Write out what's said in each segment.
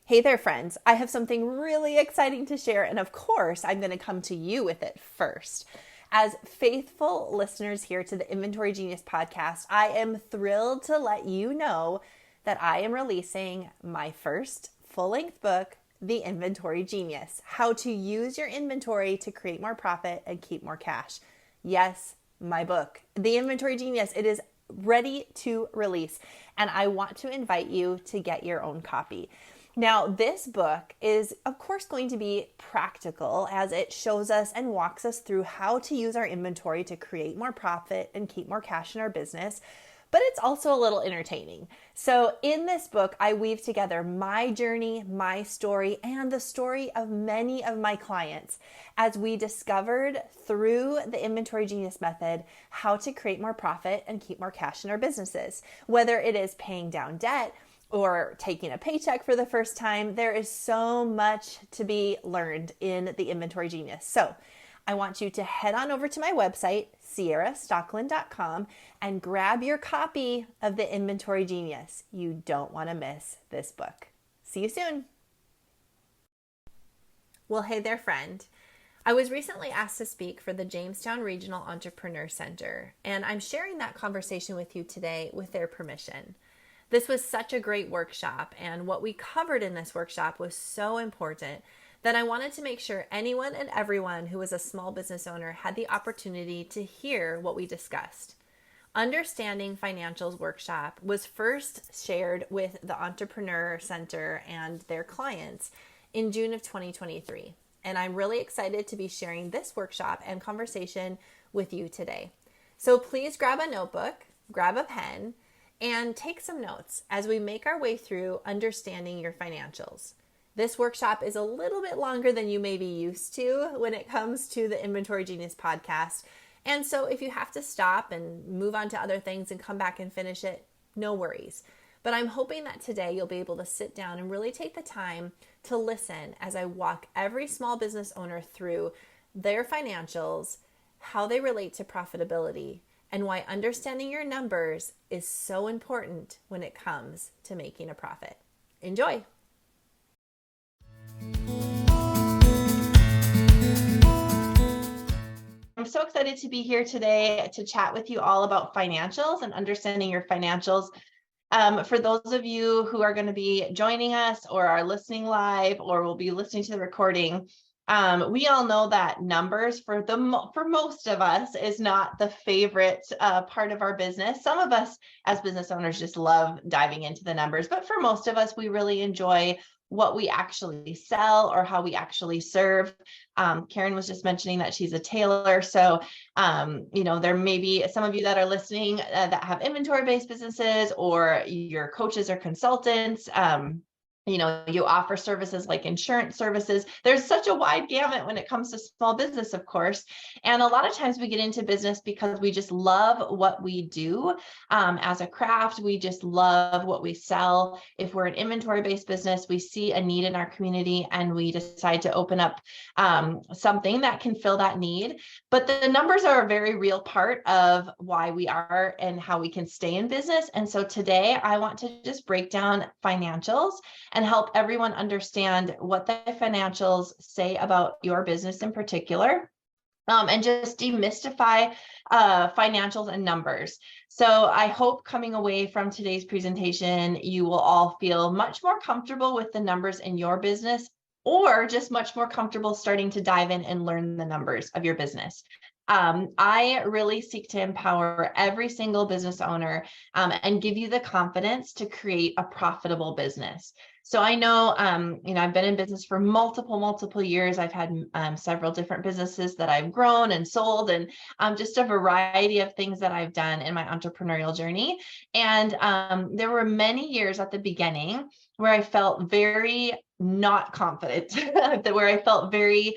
Hey there, friends. I have something really exciting to share, and of course, I'm going to come to you with it first. As faithful listeners here to the Inventory Genius podcast, I am thrilled to let you know that I am releasing my first full length book, The Inventory Genius: How to Use Your Inventory to Create More Profit and Keep More Cash. Yes, my book, The Inventory Genius. It is ready to release, and I want to invite you to get your own copy. Now, this book is, of course, going to be practical as it shows us and walks us through how to use our inventory to create more profit and keep more cash in our business, but it's also a little entertaining. So, in this book, I weave together my journey, my story, and the story of many of my clients as we discovered through the Inventory Genius method how to create more profit and keep more cash in our businesses. Whether it is paying down debt, or taking a paycheck for the first time, there is so much to be learned in the Inventory Genius. So I want you to head on over to my website, ciarastocklin.com, and grab your copy of the Inventory Genius. You don't want to miss this book. See you soon. Well, hey there, friend. I was recently asked to speak for the Jamestown Regional Entrepreneur Center, and I'm sharing that conversation with you today with their permission. This was such a great workshop, and what we covered in this workshop was so important that I wanted to make sure anyone and everyone who was a small business owner had the opportunity to hear what we discussed. Understanding Financials workshop was first shared with the Entrepreneur Center and their clients in June of 2023, and I'm really excited to be sharing this workshop and conversation with you today. So please grab a notebook, grab a pen, and take some notes as we make our way through understanding your financials. This workshop is a little bit longer than you may be used to when it comes to the Inventory Genius podcast. And so if you have to stop and move on to other things and come back and finish it, no worries. But I'm hoping that today you'll be able to sit down and really take the time to listen as I walk every small business owner through their financials, how they relate to profitability, and why understanding your numbers is so important when it comes to making a profit. Enjoy. I'm so excited to be here today to chat with you all about financials and understanding your financials. For those of you who are going to be joining us or are listening live or will be listening to the recording, we all know that numbers for most of us is not the favorite part of our business. Some of us as business owners just love diving into the numbers, but for most of us, we really enjoy what we actually sell or how we actually serve. Karen was just mentioning that she's a tailor. So, there may be some of you that are listening that have inventory-based businesses, or your coaches or consultants. You offer services like insurance services. There's such a wide gamut when it comes to small business, of course. And a lot of times we get into business because we just love what we do as a craft. We just love what we sell. If we're an inventory-based business, we see a need in our community and we decide to open up something that can fill that need. But the numbers are a very real part of why we are and how we can stay in business. And so today I want to just break down financials and help everyone understand what the financials say about your business in particular, and just demystify financials and numbers. So I hope coming away from today's presentation, you will all feel much more comfortable with the numbers in your business, or just much more comfortable starting to dive in and learn the numbers of your business. I really seek to empower every single business owner and give you the confidence to create a profitable business. So I know, I've been in business for multiple years. I've had several different businesses that I've grown and sold, and just a variety of things that I've done in my entrepreneurial journey. And there were many years at the beginning where I felt very not confident, where I felt very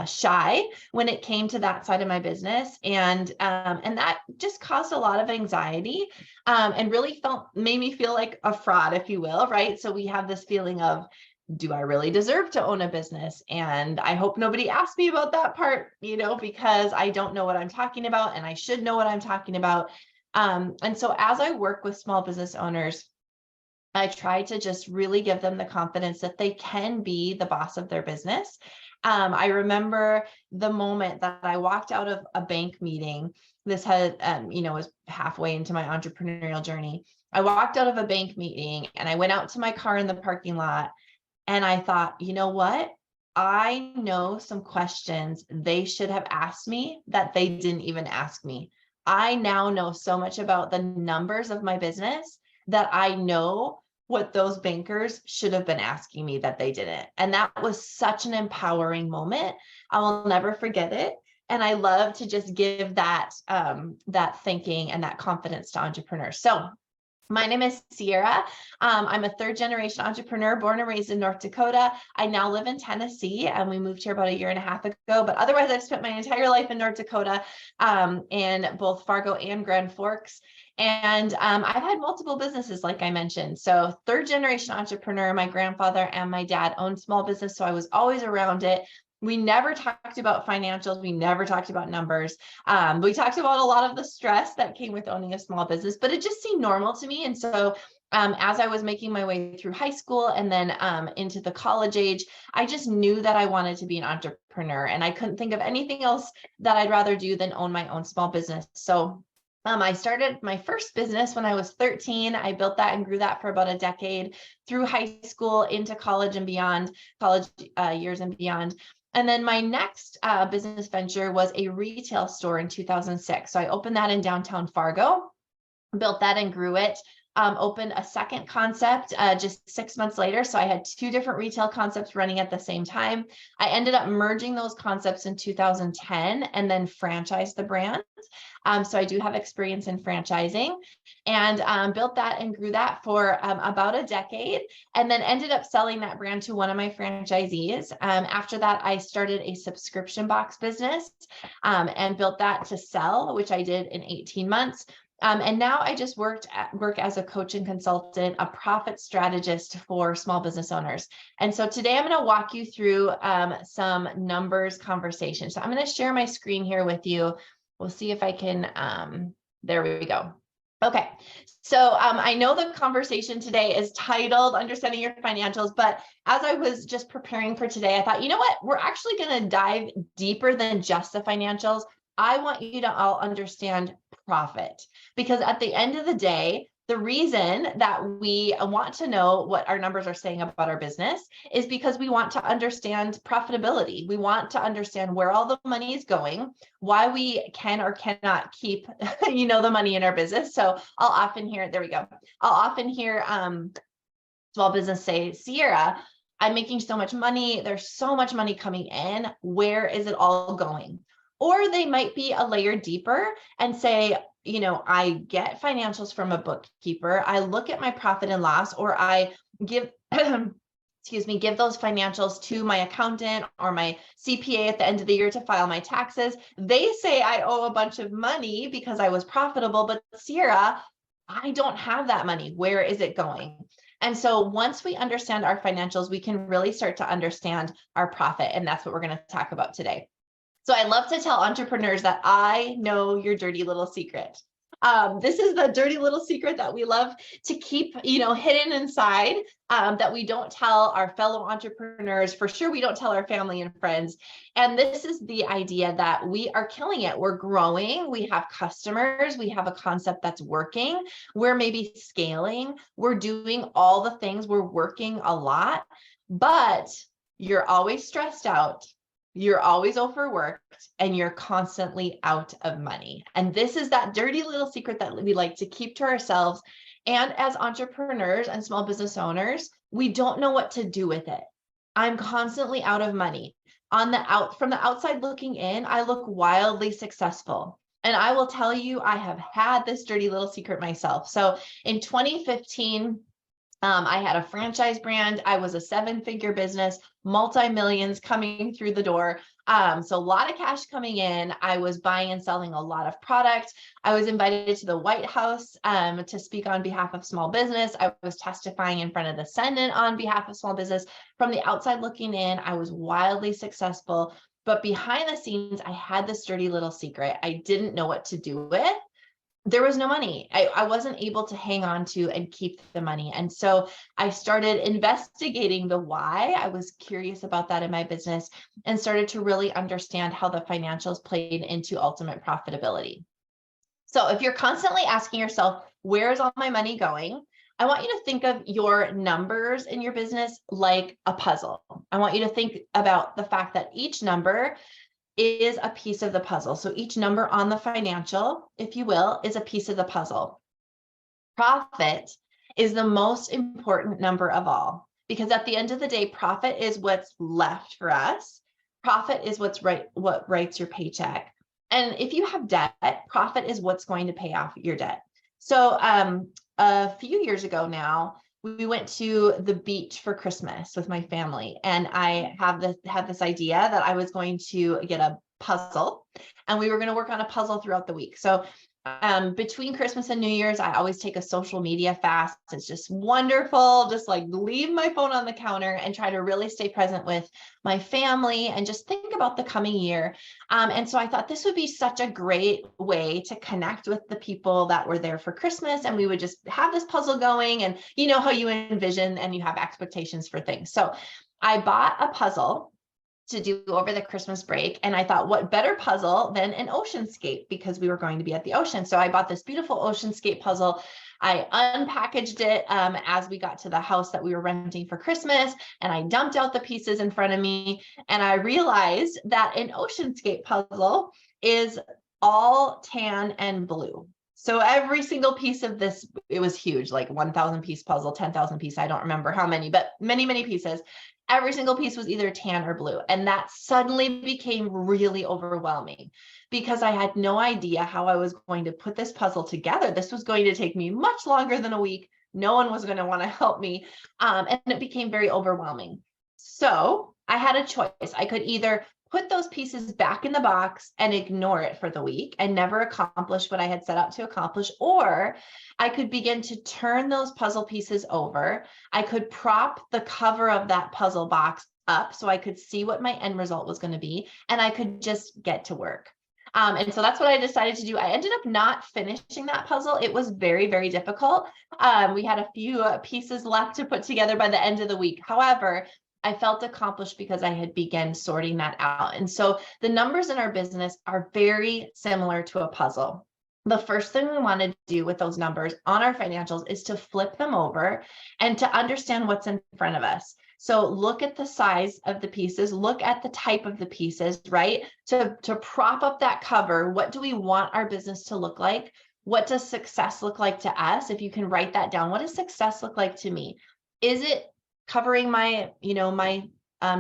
shy when it came to that side of my business. And that just caused a lot of anxiety, and really made me feel like a fraud, if you will, right? So we have this feeling of, do I really deserve to own a business? And I hope nobody asks me about that part, because I don't know what I'm talking about, and I should know what I'm talking about. And so as I work with small business owners, I try to just really give them the confidence that they can be the boss of their business. I remember the moment that I walked out of a bank meeting. This had, was halfway into my entrepreneurial journey. I walked out of a bank meeting and I went out to my car in the parking lot and I thought, you know what? I know some questions they should have asked me that they didn't even ask me. I now know so much about the numbers of my business that I know what those bankers should have been asking me that they didn't. And that was such an empowering moment. I will never forget it. And I love to just give that that thinking and that confidence to entrepreneurs. So my name is Ciara. I'm a third generation entrepreneur, born and raised in North Dakota. I now live in Tennessee, and we moved here about a year and a half ago. But otherwise, I've spent my entire life in North Dakota, in both Fargo and Grand Forks. And I've had multiple businesses, like I mentioned. So third generation entrepreneur, my grandfather and my dad owned small business. So I was always around it. We never talked about financials. We never talked about numbers. We talked about a lot of the stress that came with owning a small business, but it just seemed normal to me. And so as I was making my way through high school and then into the college age, I just knew that I wanted to be an entrepreneur, and I couldn't think of anything else that I'd rather do than own my own small business. So I started my first business when I was 13. I built that and grew that for about a decade through high school into college and beyond, college years and beyond. And then my next business venture was a retail store in 2006. So I opened that in downtown Fargo, built that and grew it. Opened a second concept just 6 months later. So I had two different retail concepts running at the same time. I ended up merging those concepts in 2010 and then franchised the brand. So I do have experience in franchising, and built that and grew that for about a decade, and then ended up selling that brand to one of my franchisees. After that, I started a subscription box business and built that to sell, which I did in 18 months. And now I just work as a coach and consultant, a profit strategist for small business owners. And so today I'm going to walk you through some numbers conversation. So I'm going to share my screen here with you. We'll see if I can, there we go. Okay, so I know the conversation today is titled Understanding Your Financials, but as I was just preparing for today, I thought, you know what, we're actually going to dive deeper than just the financials. I want you to all understand profit, because at the end of the day, the reason that we want to know what our numbers are saying about our business is because we want to understand profitability. We want to understand where all the money is going, why we can or cannot keep, the money in our business. So I'll often hear, there we go. I'll often hear small business say, Ciara, I'm making so much money. There's so much money coming in. Where is it all going? Or they might be a layer deeper and say, I get financials from a bookkeeper. I look at my profit and loss, or I give, give those financials to my accountant or my CPA at the end of the year to file my taxes. They say I owe a bunch of money because I was profitable, but Ciara, I don't have that money. Where is it going? And so once we understand our financials, we can really start to understand our profit. And that's what we're going to talk about today. So I love to tell entrepreneurs that I know your dirty little secret. This is the dirty little secret that we love to keep, hidden inside, that we don't tell our fellow entrepreneurs. For sure, we don't tell our family and friends. And this is the idea that we are killing it. We're growing. We have customers. We have a concept that's working. We're maybe scaling. We're doing all the things. We're working a lot, but you're always stressed out. You're always overworked, and you're constantly out of money. And this is that dirty little secret that we like to keep to ourselves. And as entrepreneurs and small business owners, we don't know what to do with it. I'm constantly out of money. From the outside looking in, I look wildly successful. And I will tell you, I have had this dirty little secret myself. So in 2015, I had a franchise brand. I was a 7-figure business, multi-millions coming through the door. So a lot of cash coming in. I was buying and selling a lot of product. I was invited to the White House to speak on behalf of small business. I was testifying in front of the Senate on behalf of small business. From the outside looking in, I was wildly successful. But behind the scenes, I had this dirty little secret I didn't know what to do with. there was no money. I wasn't able to hang on to and keep the money. And so I started investigating the why. I was curious about that in my business and started to really understand how the financials played into ultimate profitability. So if you're constantly asking yourself, where is all my money going? I want you to think of your numbers in your business like a puzzle. I want you to think about the fact that each number is a piece of the puzzle. So each number on the financial, if you will, is a piece of the puzzle. Profit is the most important number of all, because at the end of the day, profit is what's left for us. Profit is what writes your paycheck. And if you have debt, profit is what's going to pay off your debt. So a few years ago now, we went to the beach for Christmas with my family, and I had this idea that I was going to get a puzzle, and we were going to work on a puzzle throughout the week. So between Christmas and New Year's, I always take a social media fast. It's just wonderful. Just like leave my phone on the counter and try to really stay present with my family and just think about the coming year. And so I thought this would be such a great way to connect with the people that were there for Christmas. And we would just have this puzzle going, and you know how you envision and you have expectations for things. So I bought a puzzle to do over the Christmas break. And I thought, what better puzzle than an oceanscape, because we were going to be at the ocean. So I bought this beautiful oceanscape puzzle. I unpackaged it as we got to the house that we were renting for Christmas, and I dumped out the pieces in front of me. And I realized that an oceanscape puzzle is all tan and blue. So every single piece of this, it was huge, like 1,000 piece puzzle, 10,000 piece. I don't remember how many, but many, many pieces. Every single piece was either tan or blue. And that suddenly became really overwhelming because I had no idea how I was going to put this puzzle together. This was going to take me much longer than a week. No one was going to want to help me. And it became very overwhelming. So I had a choice. I could either put those pieces back in the box and ignore it for the week and never accomplish what I had set out to accomplish, or I could begin to turn those puzzle pieces over. I could prop the cover of that puzzle box up so I could see what my end result was going to be, and I could just get to work. And so that's what I decided to do. I ended up not finishing that puzzle. It was very, very difficult. We had a few pieces left to put together by the end of the week. However, I felt accomplished because I had begun sorting that out. And so the numbers in our business are very similar to a puzzle. The first thing we want to do with those numbers on our financials is to flip them over and to understand what's in front of us. So look at the size of the pieces, look at the type of the pieces, right? To prop up that cover, what do we want our business to look like? What does success look like to us? If you can write that down, what does success look like to me? Is it covering my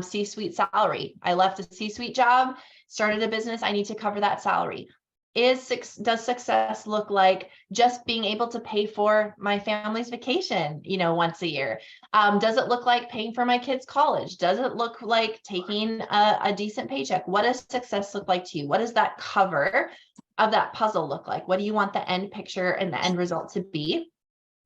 C-suite salary? I left a C-suite job, started a business. I need to cover that salary. Does success look like just being able to pay for my family's vacation, once a year? Does it look like paying for my kids' college? Does it look like taking a decent paycheck? What does success look like to you? What does that cover of that puzzle look like? What do you want the end picture and the end result to be?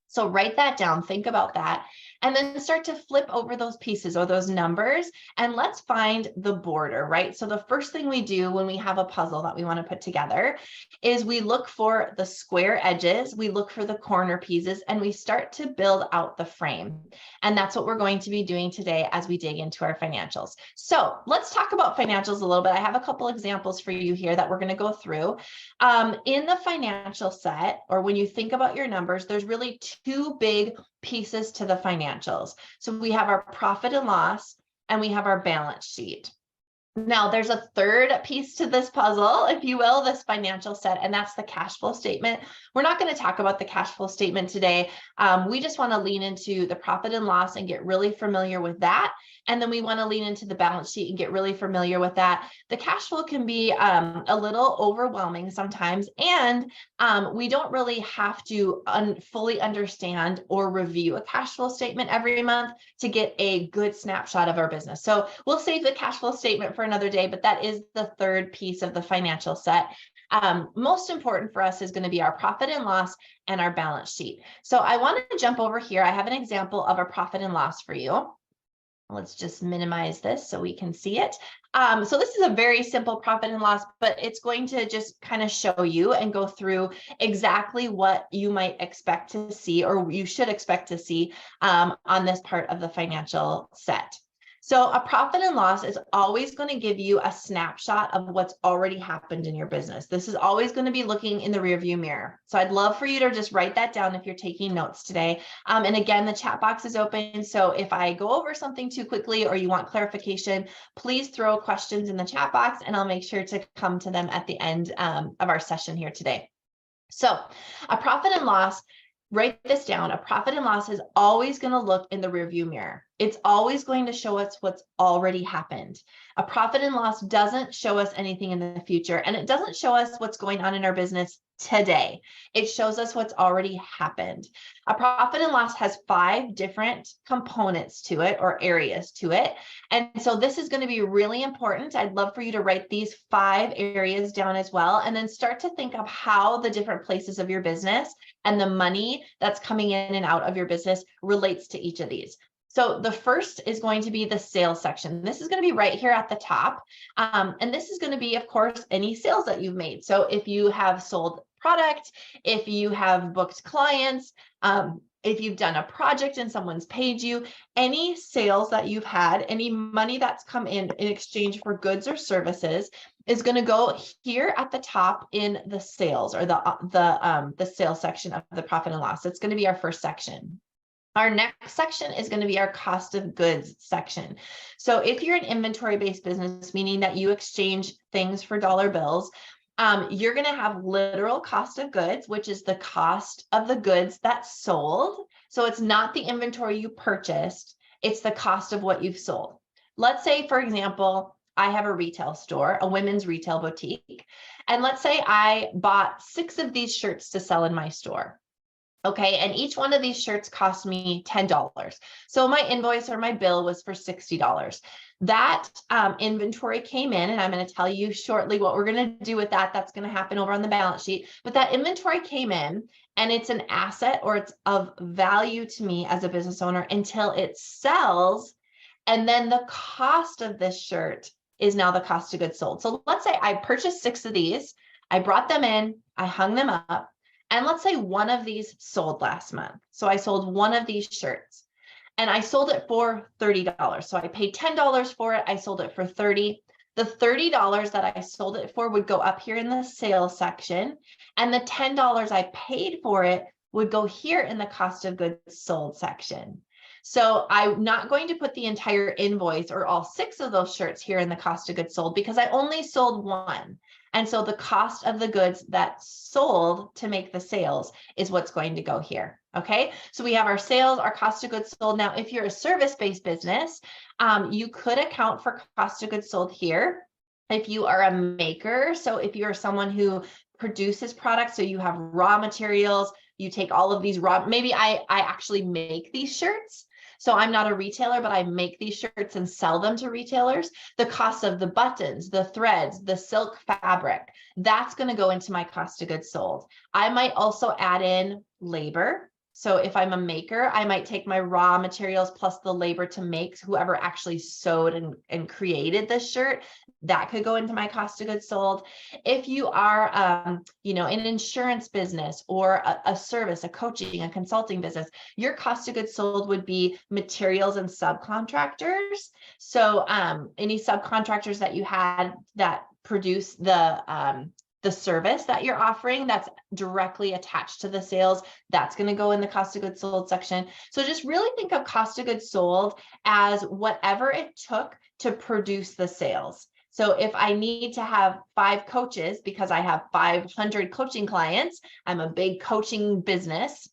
So write that down, think about that, and then start to flip over those pieces or those numbers, and let's find the border, right? So the first thing we do when we have a puzzle that we want to put together is we look for the square edges, we look for the corner pieces, and we start to build out the frame. And that's what we're going to be doing today as we dig into our financials. So let's talk about financials a little bit. I have a couple examples for you here that we're going to go through. In the financial set, or when you think about your numbers, there's really two big pieces to the financials. So we have our profit and loss, and we have our balance sheet. Now, there's a third piece to this puzzle, if you will, this financial set, and that's the cash flow statement. We're not going to talk about the cash flow statement today. We just want to lean into the profit and loss and get really familiar with that. And then we want to lean into the balance sheet and get really familiar with that. The cash flow can be a little overwhelming sometimes, and we don't really have to fully understand or review a cash flow statement every month to get a good snapshot of our business. So we'll save the cash flow statement for another day, but that is the third piece of the financial set. Most important for us is going to be our profit and loss and our balance sheet. So I want to jump over here. I have an example of a profit and loss for you. Let's just minimize this so we can see it. So this is a very simple profit and loss, but it's going to just kind of show you and go through exactly what you might expect to see, or you should expect to see on this part of the financial set. So a profit and loss is always going to give you a snapshot of what's already happened in your business. This is always going to be looking in the rearview mirror. So I'd love for you to just write that down if you're taking notes today. And again, the chat box is open. So if I go over something too quickly or you want clarification, please throw questions in the chat box and I'll make sure to come to them at the end of our session here today. So a profit and loss, write this down. A profit and loss is always going to look in the rearview mirror. It's always going to show us what's already happened. A profit and loss doesn't show us anything in the future, and it doesn't show us what's going on in our business today. It shows us what's already happened. A profit and loss has 5 different components to it, or areas to it. And so this is going to be really important. I'd love for you to write these 5 areas down as well, and then start to think of how the different places of your business and the money that's coming in and out of your business relates to each of these. So the first is going to be the sales section. This is going to be right here at the top. And this is going to be, of course, any sales that you've made. So if you have sold product, if you have booked clients, if you've done a project and someone's paid you, any sales that you've had, any money that's come in exchange for goods or services is going to go here at the top in the sales, or the sales section of the profit and loss. It's going to be our first section. Our next section is going to be our cost of goods section. So if you're an inventory-based business, meaning that you exchange things for dollar bills, you're going to have literal cost of goods, which is the cost of the goods that's sold. So it's not the inventory you purchased, it's the cost of what you've sold. Let's say, for example, I have a retail store, a women's retail boutique, and let's say I bought 6 of these shirts to sell in my store. Okay, and each one of these shirts cost me $10. So my invoice or my bill was for $60. That inventory came in, and I'm going to tell you shortly what we're going to do with that. That's going to happen over on the balance sheet. But that inventory came in, and it's an asset, or it's of value to me as a business owner until it sells. And then the cost of this shirt is now the cost of goods sold. So let's say I purchased 6 of these, I brought them in, I hung them up. And let's say one of these sold last month. So I sold one of these shirts and I sold it for $30. So I paid $10 for it. I sold it for $30. The $30 that I sold it for would go up here in the sales section. And the $10 I paid for it would go here in the cost of goods sold section. So I'm not going to put the entire invoice or all 6 of those shirts here in the cost of goods sold, because I only sold one. And so the cost of the goods that sold to make the sales is what's going to go here. Okay, so we have our sales, our cost of goods sold. Now, if you're a service-based business, you could account for cost of goods sold here. If you are a maker, so if you're someone who produces products, so you have raw materials, you take all of these raw, maybe I actually make these shirts. So I'm not a retailer, but I make these shirts and sell them to retailers. The cost of the buttons, the threads, the silk fabric, that's going to go into my cost of goods sold. I might also add in labor. So if I'm a maker, I might take my raw materials plus the labor to make, whoever actually sewed and created this shirt, that could go into my cost of goods sold. If you are, an insurance business or a service, a coaching, a consulting business, your cost of goods sold would be materials and subcontractors. So any subcontractors that you had that produce the service that you're offering that's directly attached to the sales, that's going to go in the cost of goods sold section. So just really think of cost of goods sold as whatever it took to produce the sales. So if I need to have 5 coaches because I have 500 coaching clients, I'm a big coaching business,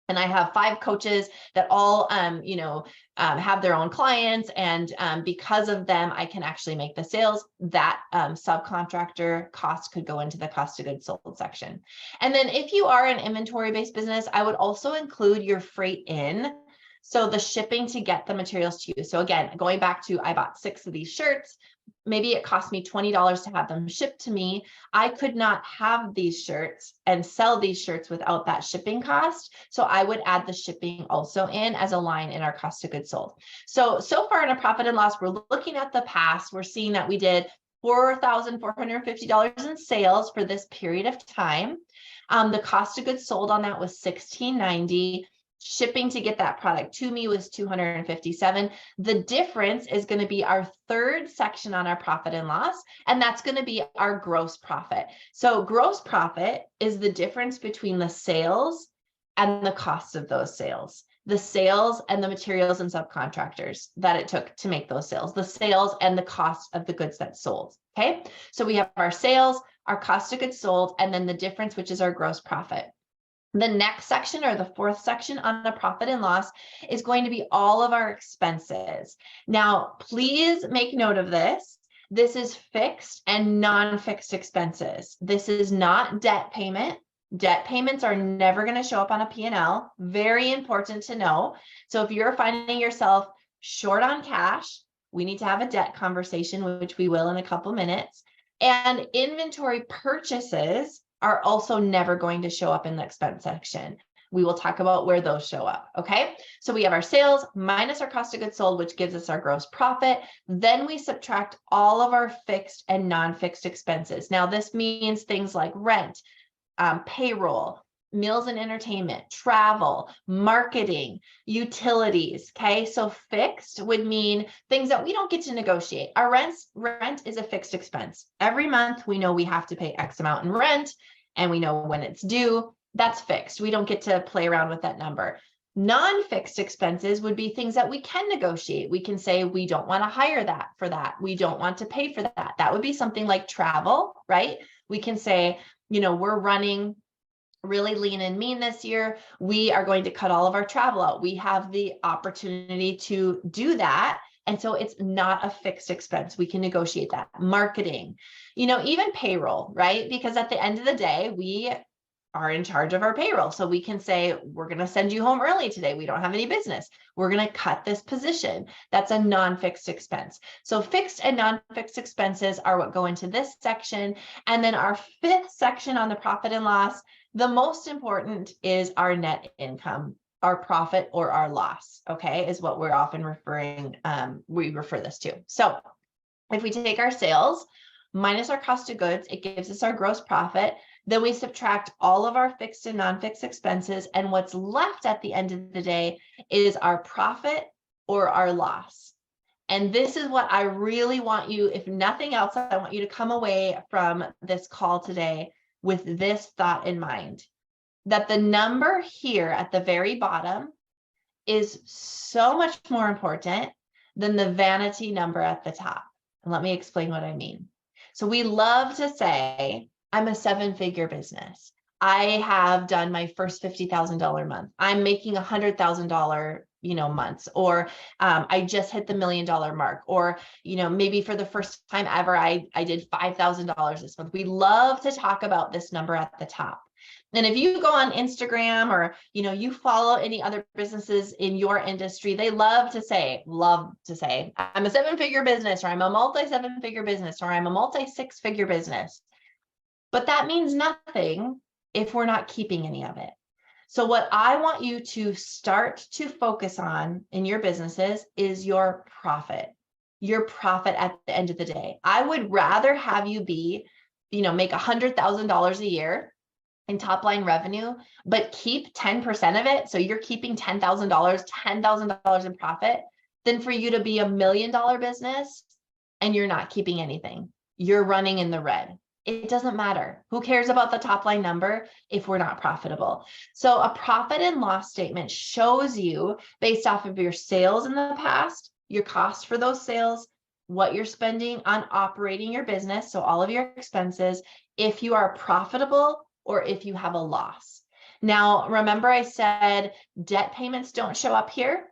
and I have 5 coaches that all, have their own clients. And because of them, I can actually make the sales. That subcontractor cost could go into the cost of goods sold section. And then if you are an inventory-based business, I would also include your freight in. So the shipping to get the materials to you. So again, going back to, I bought 6 of these shirts. maybe it cost me $20 to have them shipped to me. I could not have these shirts and sell these shirts without that shipping cost. So I would add the shipping also in as a line in our cost of goods sold. So far in a profit and loss, we're looking at the past. We're seeing that we did $4,450 in sales for this period of time. The cost of goods sold on that was $1,690. Shipping to get that product to me was $257. The difference is going to be our third section on our profit and loss, and that's going to be our gross profit. So gross profit is the difference between the sales and the cost of those sales, the sales and the materials and subcontractors that it took to make those sales, the sales and the cost of the goods that sold. Okay, so we have our sales, our cost of goods sold, and then the difference, which is our gross profit. The next section, or the fourth section on a profit and loss, is going to be all of our expenses. Now, please make note of this. This is fixed and non-fixed expenses. This is not debt payment. Debt payments are never going to show up on a P&L. Very important to know. So if you're finding yourself short on cash, we need to have a debt conversation, which we will in a couple minutes. And inventory purchases are also never going to show up in the expense section. We will talk about where those show up. Okay, so we have our sales minus our cost of goods sold, which gives us our gross profit. Then we subtract all of our fixed and non-fixed expenses. Now, this means things like rent, payroll, meals and entertainment, travel, marketing, utilities. Okay, so fixed would mean things that we don't get to negotiate. Our rent is a fixed expense. Every month we know we have to pay X amount in rent, and we know when it's due. That's fixed. We don't get to play around with that number. Non-fixed expenses would be things that we can negotiate. We can say we don't want to hire that for that. We don't want to pay for that. That would be something like travel, right? We can say, we're running really lean and mean this year. We are going to cut all of our travel out. We have the opportunity to do that. And so it's not a fixed expense. We can negotiate that. Marketing, even payroll, right? Because at the end of the day, we are in charge of our payroll. So we can say, we're going to send you home early today. We don't have any business. We're going to cut this position. That's a non-fixed expense. So fixed and non-fixed expenses are what go into this section. And then our fifth section on the profit and loss, the most important is our net income, our profit or our loss, okay, is what we're often we refer this to. So if we take our sales minus our cost of goods, it gives us our gross profit. Then we subtract all of our fixed and non-fixed expenses. And what's left at the end of the day is our profit or our loss. And this is what I really want you, if nothing else, I want you to come away from this call today with this thought in mind, that the number here at the very bottom is so much more important than the vanity number at the top. And let me explain what I mean. So we love to say, I'm a 7-figure business. I have done my first $50,000 month. I'm making $100,000 months, or I just hit the $1 million mark, or maybe for the first time ever I did $5,000 this month. We love to talk about this number at the top. And if you go on Instagram, or you follow any other businesses in your industry, they love to say I'm a 7-figure business, or I'm a multi-7-figure business, or I'm a multi-6-figure business. But that means nothing if we're not keeping any of it. So what I want you to start to focus on in your businesses is your profit at the end of the day. I would rather have you make $100,000 a year in top line revenue, but keep 10% of it. So you're keeping $10,000 in profit, than for you to be $1 million business and you're not keeping anything. You're running in the red. It doesn't matter. Who cares about the top line number if we're not profitable? So a profit and loss statement shows you, based off of your sales in the past, your cost for those sales, what you're spending on operating your business, so all of your expenses, if you are profitable or if you have a loss. Now, remember I said debt payments don't show up here,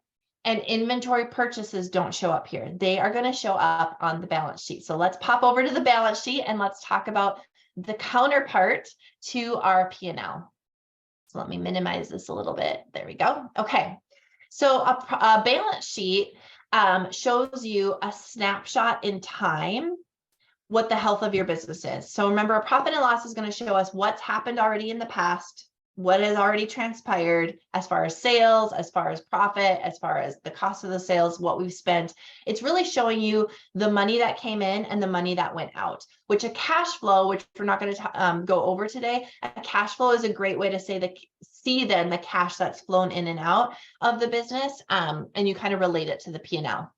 and inventory purchases don't show up here. They are going to show up on the balance sheet. So let's pop over to the balance sheet and let's talk about the counterpart to our P&L. So let me minimize this a little bit. There we go. Okay. So a balance sheet shows you a snapshot in time what the health of your business is. So remember, a profit and loss is going to show us what's happened already in the past, what has already transpired as far as sales, as far as profit, as far as the cost of the sales, what we've spent. It's really showing you the money that came in and the money that went out, which a cash flow, which we're not going to go over today, a cash flow is a great way to see then the cash that's flown in and out of the business, and you kind of relate it to the P&L.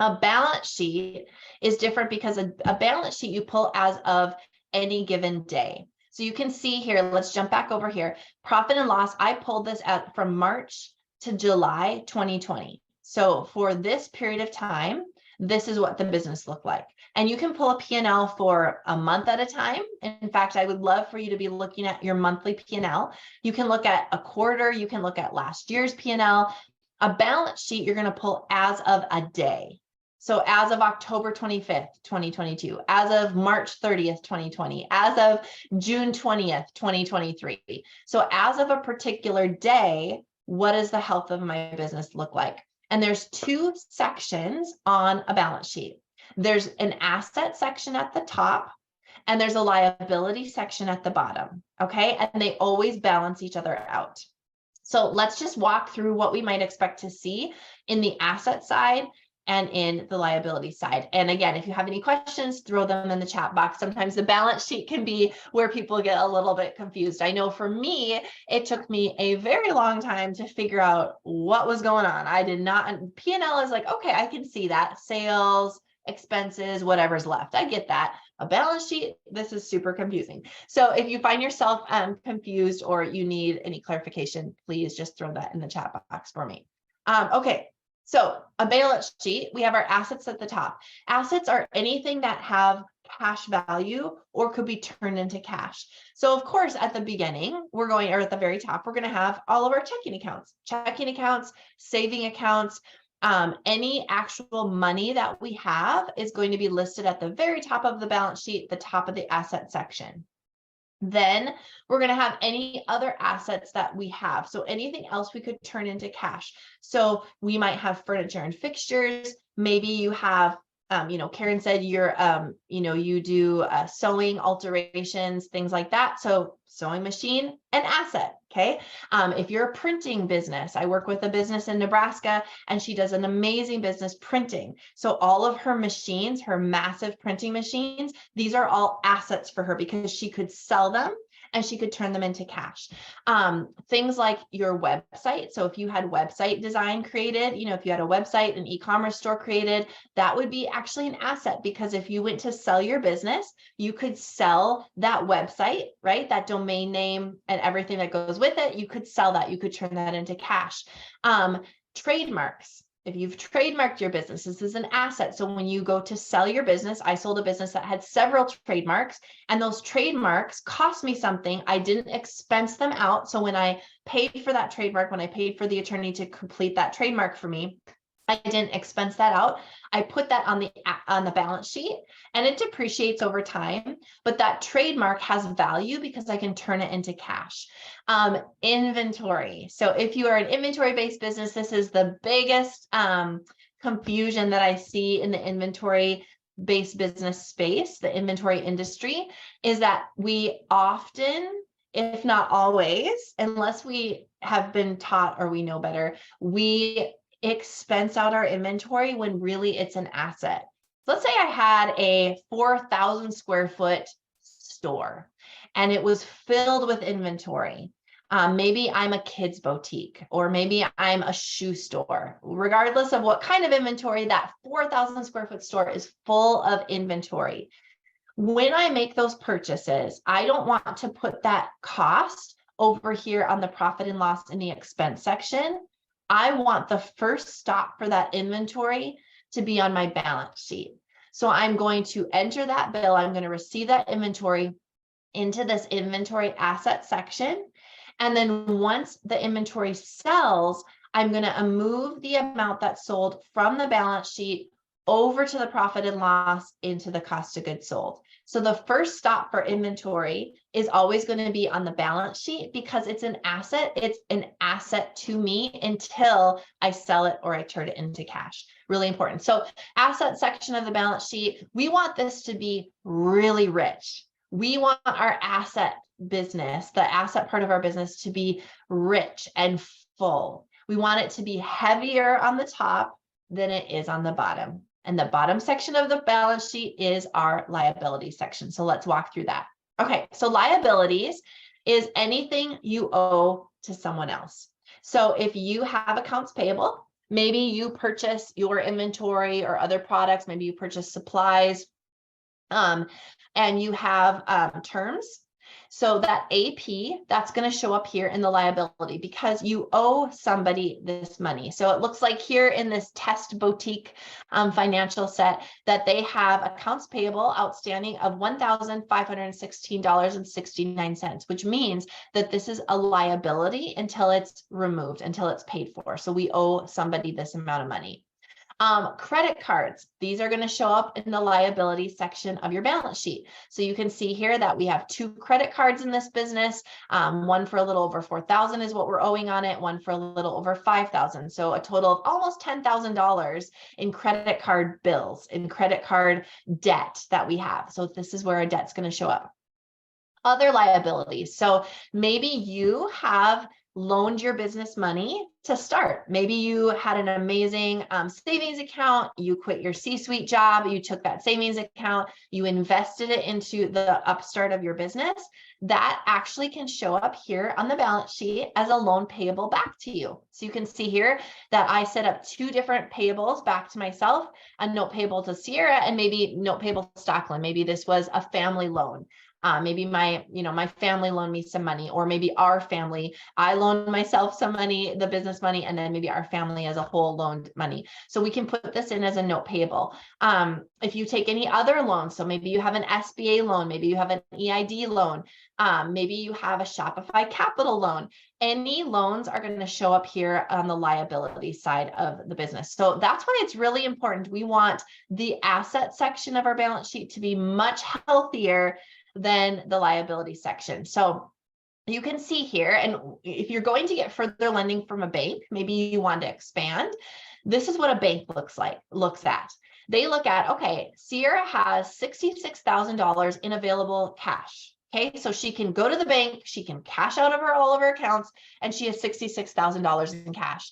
A balance sheet is different because a balance sheet you pull as of any given day. So you can see here, let's jump back over here. Profit and loss, I pulled this out from March to July 2020. So for this period of time, this is what the business looked like. And you can pull a P&L for a month at a time. In fact, I would love for you to be looking at your monthly P&L. You can look at a quarter, you can look at last year's P&L. A balance sheet, you're going to pull as of a day. So as of October 25th, 2022, as of March 30th, 2020, as of June 20th, 2023. So as of a particular day, what does the health of my business look like? And there's two sections on a balance sheet. There's an asset section at the top, and there's a liability section at the bottom, okay? And they always balance each other out. So let's just walk through what we might expect to see in the asset side and in the liability side. And again, if you have any questions, throw them in the chat box. Sometimes the balance sheet can be where people get a little bit confused. I know for me, it took me a very long time to figure out what was going on. I did not, P&L is like, okay, I can see that. Sales, expenses, whatever's left. I get that. A balance sheet, this is super confusing. So if you find yourself confused or you need any clarification, please just throw that in the chat box for me. Okay. So a balance sheet, we have our assets at the top. Assets are anything that have cash value or could be turned into cash. So of course, at the beginning, or at the very top, we're going to have all of our checking accounts, saving accounts. Any actual money that we have is going to be listed at the very top of the balance sheet, the top of the asset section. Then we're going to have any other assets that we have. So anything else we could turn into cash. So we might have furniture and fixtures. Maybe you have, Karen said you do sewing alterations, things like that. So sewing machine, an asset. Okay. If you're a printing business, I work with a business in Nebraska and she does an amazing business printing. So all of her machines, her massive printing machines, these are all assets for her because she could sell them and she could turn them into cash. Things like your website. So if you had website design created, if you had a website, an e-commerce store created, that would be actually an asset because if you went to sell your business, you could sell that website, right? That domain name and everything that goes with it, you could sell that, you could turn that into cash. Trademarks. If you've trademarked your business, this is an asset. So when you go to sell your business, I sold a business that had several trademarks and those trademarks cost me something. I didn't expense them out. So when I paid for that trademark, when I paid for the attorney to complete that trademark for me, I didn't expense that out. I put that on the balance sheet and it depreciates over time, but that trademark has value because I can turn it into cash. Inventory. So if you are an inventory-based business, this is the biggest confusion that I see in the inventory-based business space, the inventory industry, is that we often, if not always, unless we have been taught or we know better, we expense out our inventory when really it's an asset. Let's say I had a 4,000 square foot store and it was filled with inventory. Maybe I'm a kids boutique or maybe I'm a shoe store. Regardless of what kind of inventory, that 4,000 square foot store is full of inventory. When I make those purchases, I don't want to put that cost over here on the profit and loss in the expense section. I want the first stop for that inventory to be on my balance sheet. So I'm going to enter that bill. I'm going to receive that inventory into this inventory asset section. And then once the inventory sells, I'm going to move the amount that's sold from the balance sheet over to the profit and loss into the cost of goods sold. So the first stop for inventory is always going to be on the balance sheet because it's an asset. It's an asset to me until I sell it or I turn it into cash. Really important. So asset section of the balance sheet, we want this to be really rich. We want our asset business, the asset part of our business, to be rich and full. We want it to be heavier on the top than it is on the bottom. And the bottom section of the balance sheet is our liability section. So let's walk through that. Okay, so liabilities is anything you owe to someone else. So if you have accounts payable, maybe you purchase your inventory or other products, maybe you purchase supplies, and you have terms. So that AP, that's going to show up here in the liability because you owe somebody this money. So it looks like here in this test boutique financial set that they have accounts payable outstanding of $1,516.69, which means that this is a liability until it's removed, until it's paid for. So we owe somebody this amount of money. Credit cards, these are going to show up in the liability section of your balance sheet. So you can see here that we have 2 credit cards in this business. One for a little over $4,000 is what we're owing on it. One for a little over $5,000. So a total of almost $10,000 in credit card bills, in credit card debt that we have. So this is where our debt's going to show up. Other liabilities. So maybe you have loaned your business money to start. Maybe you had an amazing savings account, you quit your C-suite job, you took that savings account, you invested it into the upstart of your business. That actually can show up here on the balance sheet as a loan payable back to you. So you can see here that I set up 2 different payables back to myself, a note payable to Ciara and maybe note payable to Stockland. Maybe this was a family loan. Maybe my family loaned me some money, or maybe our family, I loaned myself some money, the business money, and then maybe our family as a whole loaned money. So we can put this in as a note payable. If you take any other loans, so maybe you have an SBA loan, maybe you have an EID loan, maybe you have a Shopify Capital loan. Any loans are going to show up here on the liability side of the business. So that's why it's really important. We want the asset section of our balance sheet to be much healthier than the liability section. So you can see here, and if you're going to get further lending from a bank, maybe you want to expand, this is what a bank looks at. They look at, okay, Ciara has $66,000 in available cash. Okay, so she can go to the bank, she can cash out of all of her accounts, and she has $66,000 in cash.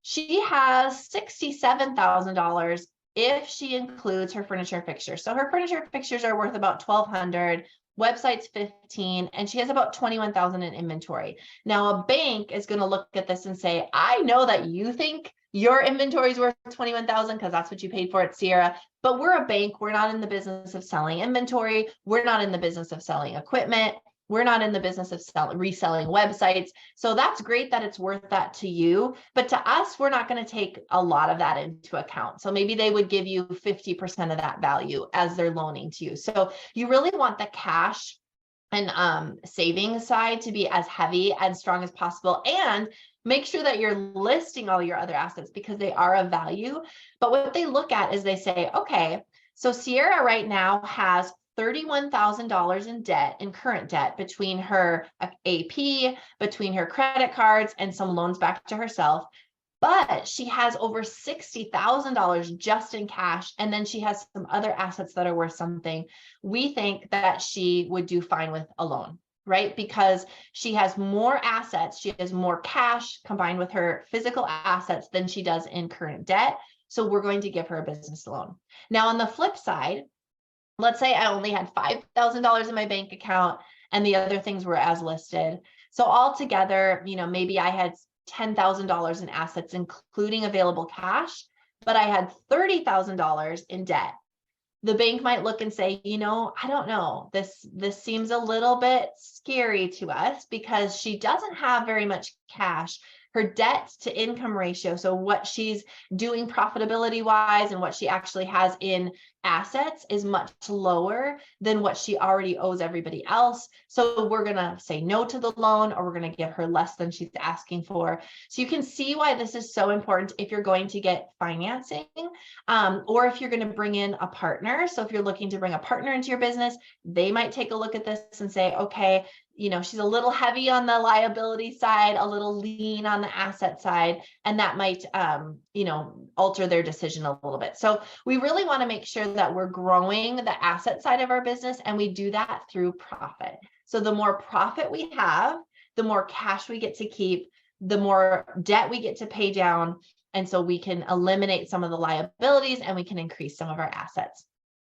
She has $67,000 if she includes her furniture fixtures. So her furniture fixtures are worth about $1,200, website's $15,000, and she has about $21,000 in inventory. Now a bank is going to look at this and say, I know that you think your inventory is worth $21,000 because that's what you paid for at Ciara, but we're a bank. We're not in the business of selling inventory. We're not in the business of selling equipment. We're not in the business of reselling websites. So that's great that it's worth that to you. But to us, we're not going to take a lot of that into account. So maybe they would give you 50% of that value as they're loaning to you. So you really want the cash and savings side to be as heavy and strong as possible. And make sure that you're listing all your other assets because they are of value. But what they look at is they say, okay, so Ciara right now has $31,000 in debt, in current debt, between her AP, between her credit cards, and some loans back to herself. But she has over $60,000 just in cash, and then she has some other assets that are worth something. We think that she would do fine with a loan, right? Because she has more assets, she has more cash combined with her physical assets than she does in current debt. So we're going to give her a business loan. Now, on the flip side, let's say I only had $5,000 in my bank account and the other things were as listed. So altogether, maybe I had $10,000 in assets, including available cash, but I had $30,000 in debt. The bank might look and say, I don't know, this seems a little bit scary to us because she doesn't have very much cash her debt to income ratio, so what she's doing profitability wise and what she actually has in assets, is much lower than what she already owes everybody else. So we're going to say no to the loan, or we're going to give her less than she's asking for. So you can see why this is so important if you're going to get financing, or if you're going to bring in a partner. So if you're looking to bring a partner into your business, they might take a look at this and say, okay, you know, she's a little heavy on the liability side, a little lean on the asset side, and that might, you know, alter their decision a little bit. So we really want to make sure that we're growing the asset side of our business, and we do that through profit. So the more profit we have, the more cash we get to keep, the more debt we get to pay down. And so we can eliminate some of the liabilities and we can increase some of our assets.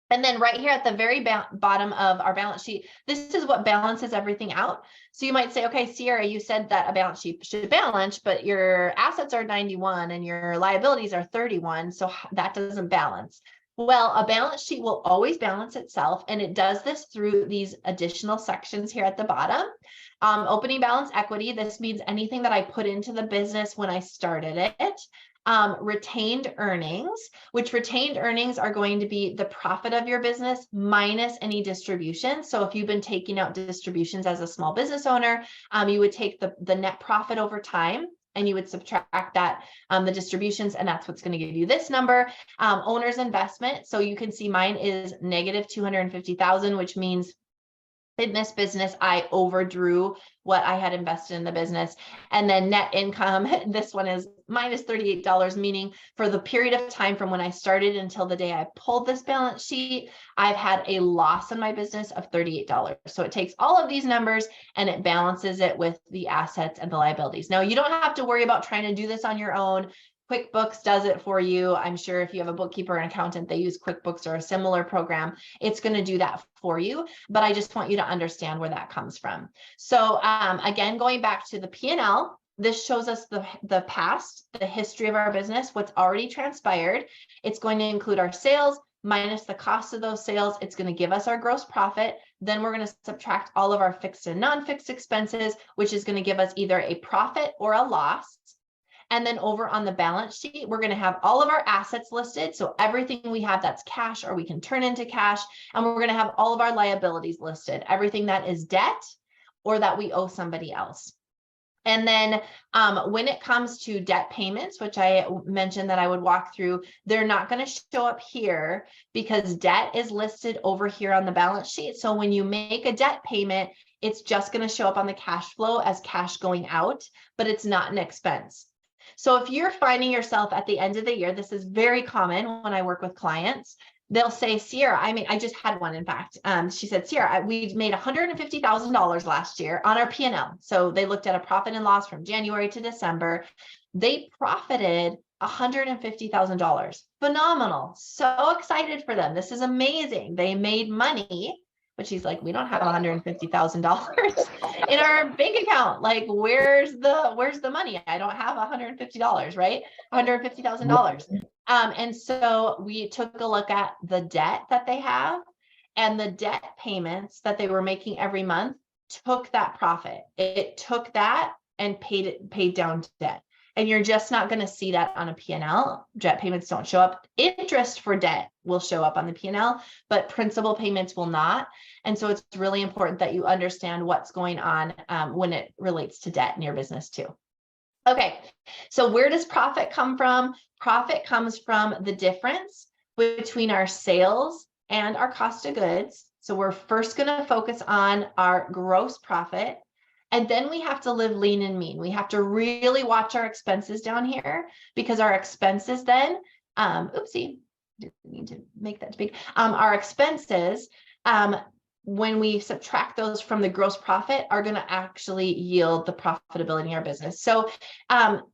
And then right here at the very bottom of our balance sheet, this is what balances everything out. So you might say, okay, Ciara, you said that a balance sheet should balance, but your assets are 91 and your liabilities are 31. So that doesn't balance. Well, a balance sheet will always balance itself, and it does this through these additional sections here at the bottom. Opening balance equity, this means anything that I put into the business when I started it. Retained earnings, which retained earnings are going to be the profit of your business minus any distribution. So if you've been taking out distributions as a small business owner, you would take the net profit over time, and you would subtract that, the distributions, and that's what's going to give you this number. Owner's investment. So you can see mine is negative 250,000, which means in this business, I overdrew what I had invested in the business. And then net income, this one is minus $38, meaning for the period of time from when I started until the day I pulled this balance sheet, I've had a loss in my business of $38. So it takes all of these numbers and it balances it with the assets and the liabilities. Now, you don't have to worry about trying to do this on your own. QuickBooks does it for you. I'm sure if you have a bookkeeper and accountant, they use QuickBooks or a similar program, it's going to do that for you. But I just want you to understand where that comes from. So again, going back to the P&L, this shows us the past, the history of our business, what's already transpired. It's going to include our sales minus the cost of those sales. It's going to give us our gross profit. Then we're going to subtract all of our fixed and non-fixed expenses, which is going to give us either a profit or a loss. And then over on the balance sheet, we're going to have all of our assets listed. So everything we have that's cash or we can turn into cash. And we're going to have all of our liabilities listed, everything that is debt or that we owe somebody else. And then when it comes to debt payments, which I mentioned that I would walk through, they're not going to show up here because debt is listed over here on the balance sheet. So when you make a debt payment, it's just going to show up on the cash flow as cash going out, but it's not an expense. So if you're finding yourself at the end of the year, this is very common when I work with clients, they'll say, Ciara, I just had one, in fact, she said, Ciara, we made $150,000 last year on our P&L. So they looked at a profit and loss from January to December. They profited $150,000. Phenomenal. So excited for them. This is amazing. They made money. But she's like, we don't have $150,000 in our bank account. Like, where's the money? I don't have $150, right? $150,000. And so we took a look at the debt that they have, and the debt payments that they were making every month took that profit. It took that and paid down debt. And you're just not going to see that on a P&L. Debt payments don't show up. Interest for debt will show up on the P&L, but principal payments will not. And so it's really important that you understand what's going on when it relates to debt in your business too. Okay, so where does profit come from? Profit comes from the difference between our sales and our cost of goods. So we're first going to focus on our gross profit. And then we have to live lean and mean. We have to really watch our expenses down here, because our expenses then, oopsie, didn't need to make that big. Our expenses, when we subtract those from the gross profit, are going to actually yield the profitability in our business. So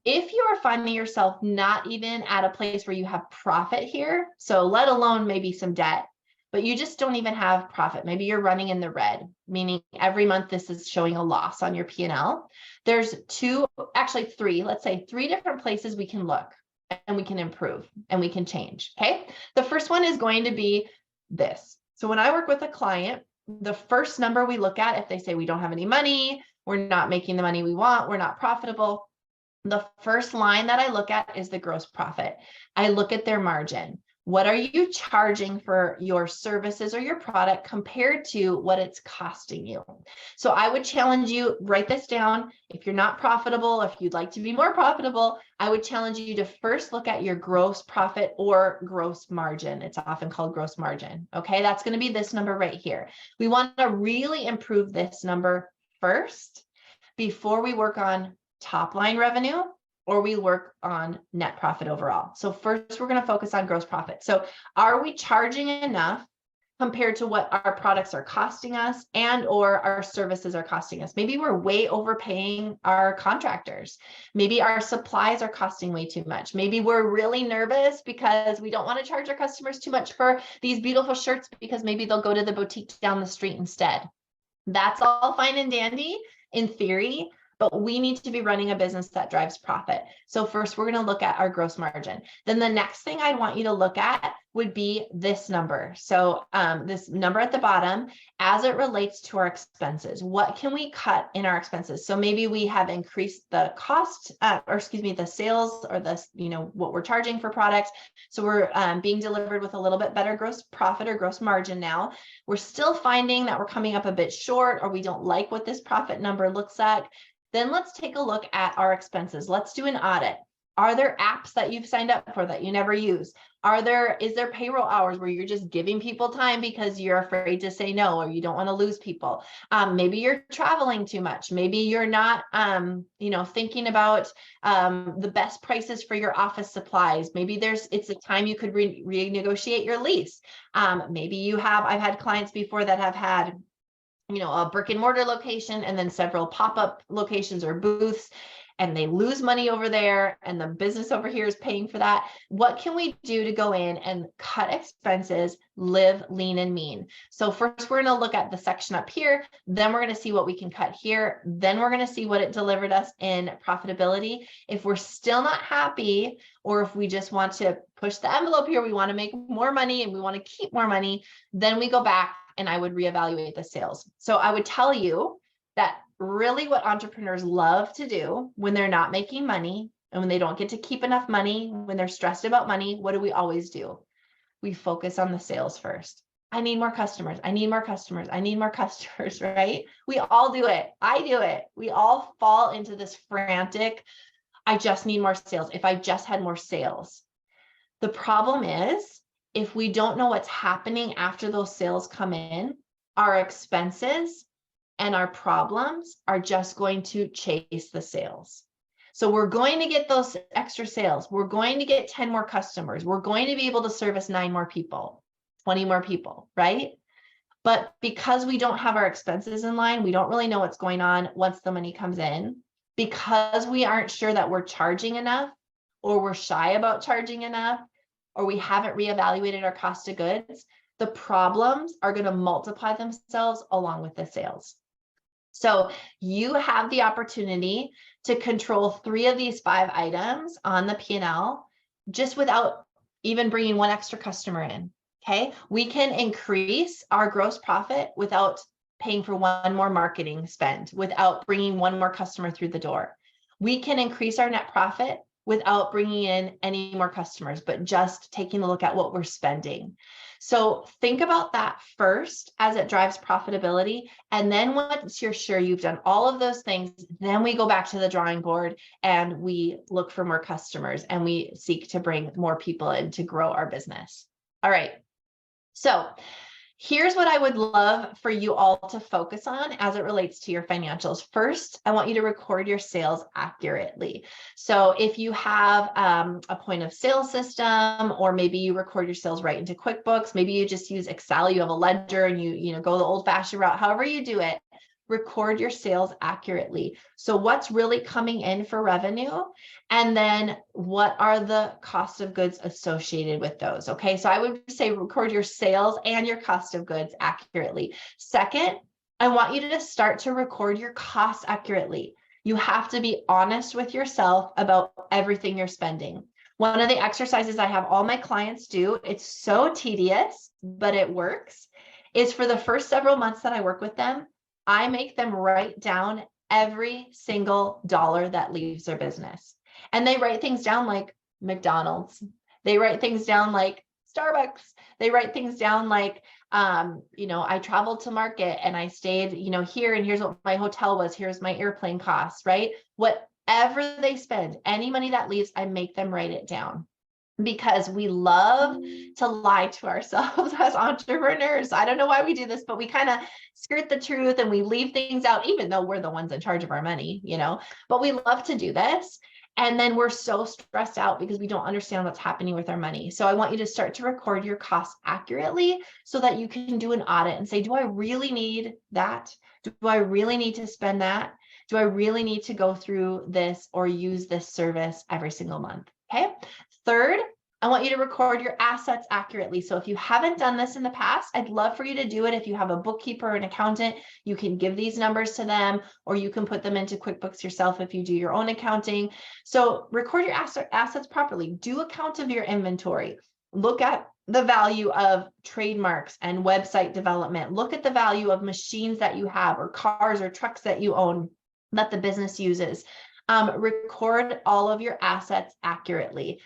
if you are finding yourself not even at a place where you have profit here, so let alone maybe some debt, but you just don't even have profit. Maybe you're running in the red, meaning every month this is showing a loss on your P&L. There's three different places we can look and we can improve and we can change, okay? The first one is going to be this. So when I work with a client, the first number we look at, if they say we don't have any money, we're not making the money we want, we're not profitable, The first line that I look at is the gross profit. I look at their margin. What are you charging for your services or your product compared to what it's costing you? So I would challenge you, write this down. If you're not profitable, if you'd like to be more profitable, I would challenge you to first look at your gross profit or gross margin. It's often called gross margin. Okay, that's going to be this number right here. We want to really improve this number first before we work on top line revenue or we work on net profit overall. So first we're going to focus on gross profit. So are we charging enough compared to what our products are costing us and or our services are costing us? Maybe we're way overpaying our contractors. Maybe our supplies are costing way too much. Maybe we're really nervous because we don't want to charge our customers too much for these beautiful shirts because maybe they'll go to the boutique down the street instead. That's all fine and dandy in theory, but we need to be running a business that drives profit. So first we're going to look at our gross margin. Then the next thing I want you to look at would be this number. So this number at the bottom, as it relates to our expenses, what can we cut in our expenses? So maybe we have increased the cost, the sales or the, what we're charging for products. So we're being delivered with a little bit better gross profit or gross margin now. We're still finding that we're coming up a bit short or we don't like what this profit number looks like. Then let's take a look at our expenses. Let's do an audit. Are there apps that you've signed up for that you never use? Is there payroll hours where you're just giving people time because you're afraid to say no, or you don't want to lose people? Maybe you're traveling too much. Maybe you're not, thinking about the best prices for your office supplies. Maybe it's a time you could renegotiate your lease. Maybe I've had clients before that have had a brick and mortar location and then several pop-up locations or booths, and they lose money over there and the business over here is paying for that. What can we do to go in and cut expenses, live lean and mean? So first we're going to look at the section up here, then we're going to see what we can cut here, then we're going to see what it delivered us in profitability. If we're still not happy, or if we just want to push the envelope here, we want to make more money and we want to keep more money, then we go back and I would reevaluate the sales. So I would tell you that really what entrepreneurs love to do when they're not making money and when they don't get to keep enough money, when they're stressed about money, what do we always do? We focus on the sales first. I need more customers. I need more customers. I need more customers, right? We all do it. I do it. We all fall into this frantic, I just need more sales. If I just had more sales. The problem is, if we don't know what's happening after those sales come in, our expenses and our problems are just going to chase the sales. So we're going to get those extra sales. We're going to get 10 more customers. We're going to be able to service 9 more people, 20 more people, right? But because we don't have our expenses in line, we don't really know what's going on once the money comes in, because we aren't sure that we're charging enough, or we're shy about charging enough, or we haven't reevaluated our cost of goods, the problems are going to multiply themselves along with the sales. So you have the opportunity to control 3 of these 5 items on the P&L just without even bringing 1 extra customer in. Okay, we can increase our gross profit without paying for 1 more marketing spend, without bringing 1 more customer through the door. We can increase our net profit without bringing in any more customers, but just taking a look at what we're spending. So think about that first as it drives profitability. And then once you're sure you've done all of those things, then we go back to the drawing board and we look for more customers and we seek to bring more people in to grow our business. All right. So here's what I would love for you all to focus on as it relates to your financials. First, I want you to record your sales accurately. So if you have a point of sale system, or maybe you record your sales right into QuickBooks, maybe you just use Excel, you have a ledger and you go the old fashioned route, however you do it, record your sales accurately. So what's really coming in for revenue? And then what are the cost of goods associated with those? Okay, so I would say record your sales and your cost of goods accurately. Second, I want you to start to record your costs accurately. You have to be honest with yourself about everything you're spending. One of the exercises I have all my clients do, it's so tedious, but it works, is for the first several months that I work with them, I make them write down every single dollar that leaves their business. And they write things down like McDonald's. They write things down like Starbucks. They write things down like, I traveled to market and I stayed, here, and here's what my hotel was. Here's my airplane costs, right? Whatever they spend, any money that leaves, I make them write it down, because we love to lie to ourselves as entrepreneurs. I don't know why we do this, but we kind of skirt the truth and we leave things out, even though we're the ones in charge of our money, but we love to do this. And then we're so stressed out because we don't understand what's happening with our money. So I want you to start to record your costs accurately so that you can do an audit and say, do I really need that? Do I really need to spend that? Do I really need to go through this or use this service every single month? Okay. Third, I want you to record your assets accurately. So if you haven't done this in the past, I'd love for you to do it. If you have a bookkeeper or an accountant, you can give these numbers to them, or you can put them into QuickBooks yourself if you do your own accounting. So record your assets properly. Do a count of your inventory. Look at the value of trademarks and website development. Look at the value of machines that you have, or cars or trucks that you own that the business uses. Record all of your assets accurately.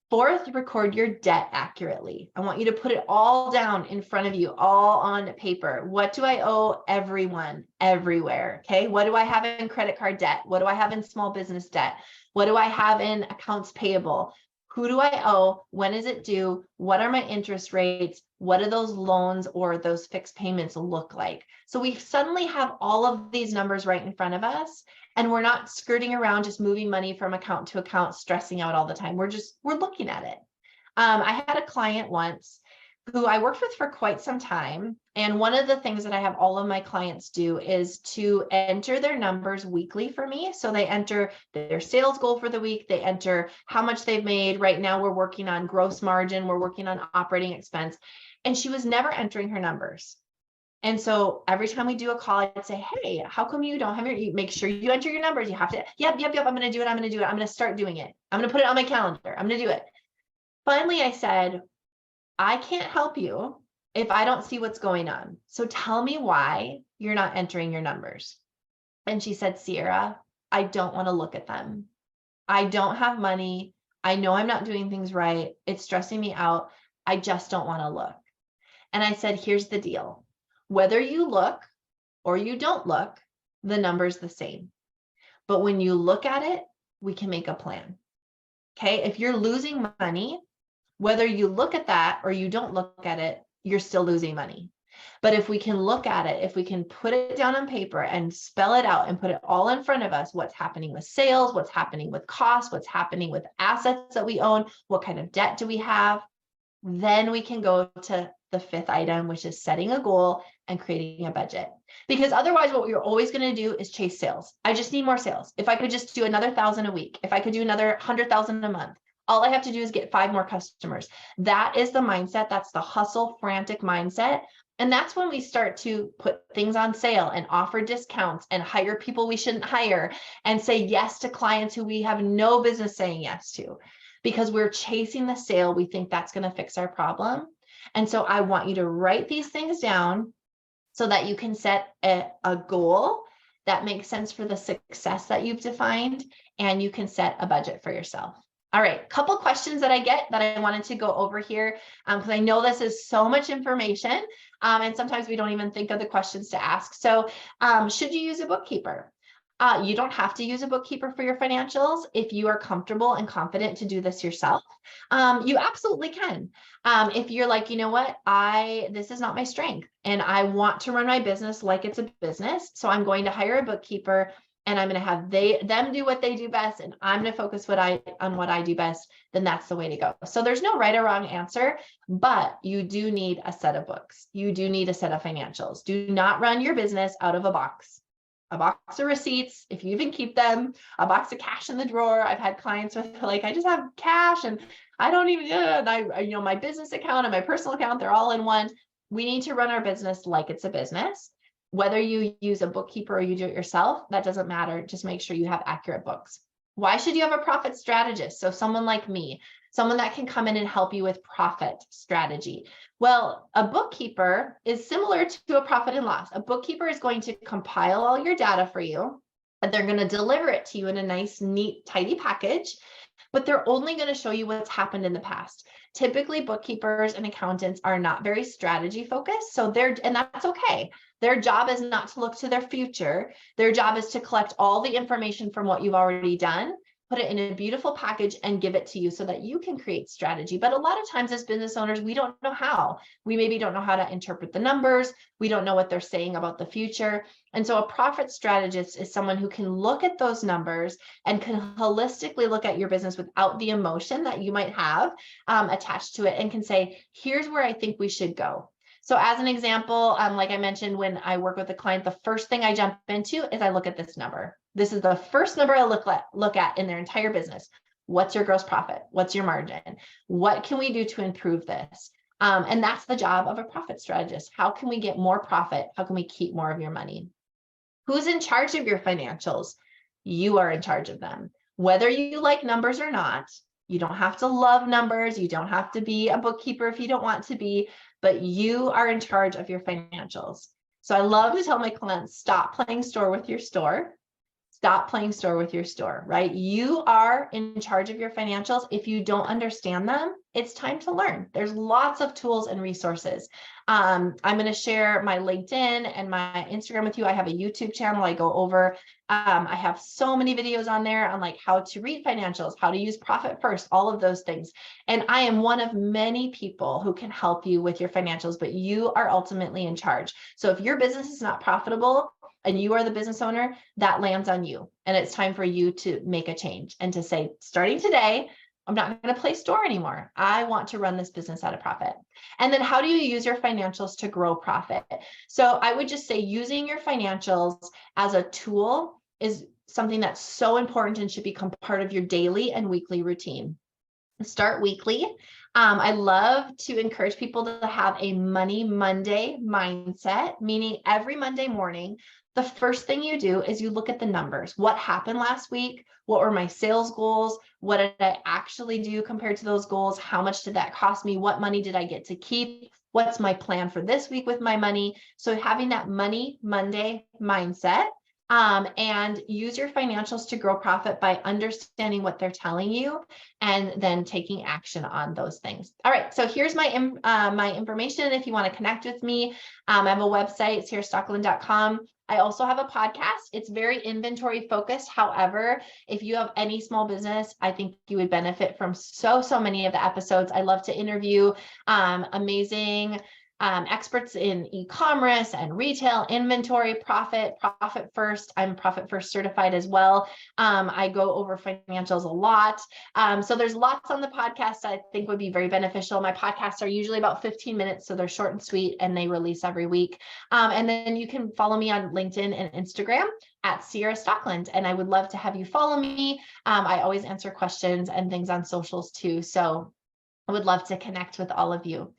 Fourth, record your debt accurately. I want you to put it all down in front of you, all on paper. What do I owe everyone, everywhere? Okay. What do I have in credit card debt? What do I have in small business debt? What do I have in accounts payable? Who do I owe? When is it due? What are my interest rates? What do those loans or those fixed payments look like? So we suddenly have all of these numbers right in front of us, and we're not skirting around just moving money from account to account, stressing out all the time. We're looking at it. I had a client once who I worked with for quite some time. And one of the things that I have all of my clients do is to enter their numbers weekly for me. So they enter their sales goal for the week. They enter how much they've made. Right now, we're working on gross margin. We're working on operating expense. And she was never entering her numbers. And so every time we do a call, I'd say, hey, how come you don't have you make sure you enter your numbers? You have to, yep. I'm going to do it. I'm going to do it. I'm going to start doing it. I'm going to put it on my calendar. I'm going to do it. Finally, I said, I can't help you if I don't see what's going on. So tell me why you're not entering your numbers. And she said, Ciara, I don't want to look at them. I don't have money. I know I'm not doing things right. It's stressing me out. I just don't want to look. And I said, here's the deal. Whether you look or you don't look, the number's the same. But when you look at it, we can make a plan. Okay. If you're losing money, whether you look at that or you don't look at it, you're still losing money. But if we can look at it, if we can put it down on paper and spell it out and put it all in front of us, what's happening with sales, what's happening with costs, what's happening with assets that we own, what kind of debt do we have, then we can go to the fifth item, which is setting a goal and creating a budget. Because otherwise, what you're always going to do is chase sales. I just need more sales. If I could just do another 1,000 a week, if I could do another 100,000 a month, all I have to do is get 5 more customers. That is the mindset. That's the hustle, frantic mindset. And that's when we start to put things on sale and offer discounts and hire people we shouldn't hire and say yes to clients who we have no business saying yes to, because we're chasing the sale. We think that's going to fix our problem. And so I want you to write these things down so that you can set a goal that makes sense for the success that you've defined, and you can set a budget for yourself. All right, couple questions that I get that I wanted to go over here, because I know this is so much information, and sometimes we don't even think of the questions to ask. So should you use a bookkeeper? You don't have to use a bookkeeper for your financials. If you are comfortable and confident to do this yourself, you absolutely can. If you're like, you know what, this is not my strength and I want to run my business like it's a business, so I'm going to hire a bookkeeper and I'm going to have them do what they do best, and I'm going to focus on what I do best, then that's the way to go. So there's no right or wrong answer, but you do need a set of books. You do need a set of financials. Do not run your business out of a box of receipts, if you even keep them, a box of cash in the drawer. I've had clients with like, I just have cash and I don't even, my business account and my personal account, they're all in one. We need to run our business like it's a business. Whether you use a bookkeeper or you do it yourself, that doesn't matter. Just make sure you have accurate books. Why should you have a profit strategist? So someone like me, someone that can come in and help you with profit strategy. Well, a bookkeeper is similar to a profit and loss. A bookkeeper is going to compile all your data for you. and they're going to deliver it to you in a nice, neat, tidy package, but they're only going to show you what's happened in the past. Typically, bookkeepers and accountants are not very strategy focused. And that's okay. Their job is not to look to their future. Their job is to collect all the information from what you've already done, put it in a beautiful package and give it to you so that you can create strategy. But a lot of times as business owners, we don't know how. We maybe don't know how to interpret the numbers. We don't know what they're saying about the future. And so a profit strategist is someone who can look at those numbers and can holistically look at your business without the emotion that you might have attached to it, and can say, here's where I think we should go. So as an example, like I mentioned, when I work with a client, the first thing I jump into is I look at this number. This is the first number I look at in their entire business. What's your gross profit? What's your margin? What can we do to improve this? And that's the job of a profit strategist. How can we get more profit? How can we keep more of your money? Who's in charge of your financials? You are in charge of them. Whether you like numbers or not, you don't have to love numbers. You don't have to be a bookkeeper if you don't want to be, but you are in charge of your financials. So I love to tell my clients, stop playing store with your store. Stop playing store with your store, right? You are in charge of your financials. If you don't understand them, it's time to learn. There's lots of tools and resources. I'm going to share my LinkedIn and my Instagram with you. I have a YouTube channel I go over. I have so many videos on there on like how to read financials, how to use profit first, all of those things. And I am one of many people who can help you with your financials, but you are ultimately in charge. So if your business is not profitable, and you are the business owner, that lands on you. And it's time for you to make a change and to say, starting today, I'm not going to play store anymore. I want to run this business at a profit. And then how do you use your financials to grow profit? So I would just say using your financials as a tool is something that's so important and should become part of your daily and weekly routine. Start weekly. I love to encourage people to have a Money Monday mindset, meaning every Monday morning, the first thing you do is you look at the numbers. What happened last week? What were my sales goals? What did I actually do compared to those goals? How much did that cost me? What money did I get to keep? What's my plan for this week with my money? So having that Money Monday mindset, and use your financials to grow profit by understanding what they're telling you and then taking action on those things. All right, so here's my my information. If you want to connect with me, I have a website, ciarastockeland.com. I also have a podcast. It's very inventory focused. However, if you have any small business, I think you would benefit from so many of the episodes. I love to interview amazing experts in e-commerce and retail, inventory, profit first. I'm profit first certified as well. I go over financials a lot. So there's lots on the podcast I think would be very beneficial. My podcasts are usually about 15 minutes, so they're short and sweet, and they release every week. And then you can follow me on LinkedIn and Instagram at Ciara Stockland, and I would love to have you follow me. I always answer questions and things on socials too. So I would love to connect with all of you.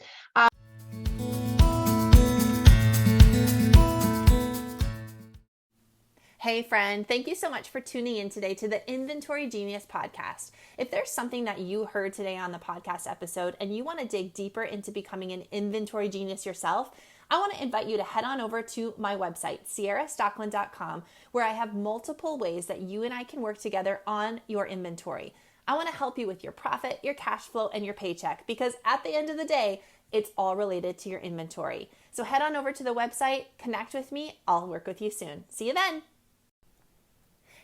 Hey friend, thank you so much for tuning in today to the Inventory Genius podcast. If there's something that you heard today on the podcast episode and you want to dig deeper into becoming an inventory genius yourself, I want to invite you to head on over to my website, ciarastockeland.com, where I have multiple ways that you and I can work together on your inventory. I want to help you with your profit, your cash flow, and your paycheck, because at the end of the day, it's all related to your inventory. So head on over to the website, connect with me. I'll work with you soon. See you then.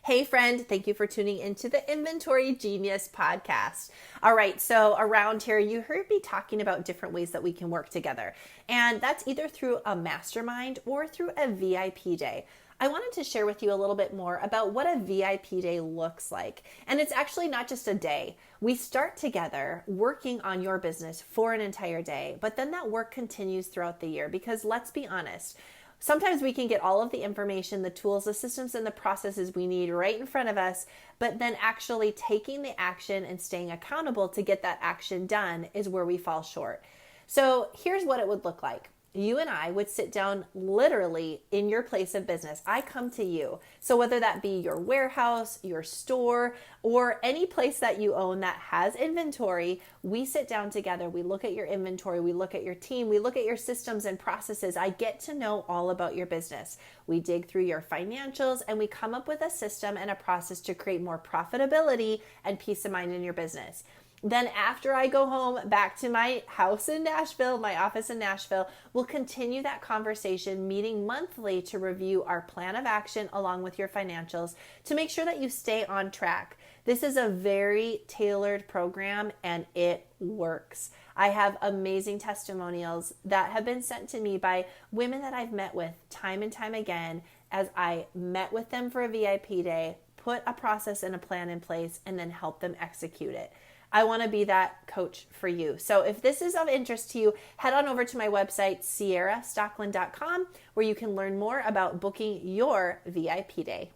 Hey friend, thank you for tuning into the Inventory Genius podcast. All right, so around here, you heard me talking about different ways that we can work together. And that's either through a mastermind or through a VIP day. I wanted to share with you a little bit more about what a VIP day looks like. And it's actually not just a day. We start together working on your business for an entire day, but then that work continues throughout the year, because let's be honest, sometimes we can get all of the information, the tools, the systems, and the processes we need right in front of us, but then actually taking the action and staying accountable to get that action done is where we fall short. So here's what it would look like. you and I would sit down literally in your place of business. I come to you. So whether that be your warehouse, your store, or any place that you own that has inventory, we sit down together. We look at your inventory. We look at your team. We look at your systems and processes. I get to know all about your business. We dig through your financials and we come up with a system and a process to create more profitability and peace of mind in your business. Then after I go home back to my house in Nashville, my office in Nashville, we'll continue that conversation, meeting monthly to review our plan of action along with your financials to make sure that you stay on track. This is a very tailored program and it works. I have amazing testimonials that have been sent to me by women that I've met with time and time again as I met with them for a VIP day, put a process and a plan in place, and then help them execute it. I want to be that coach for you. So if this is of interest to you, head on over to my website, ciarastocklin.com, where you can learn more about booking your VIP day.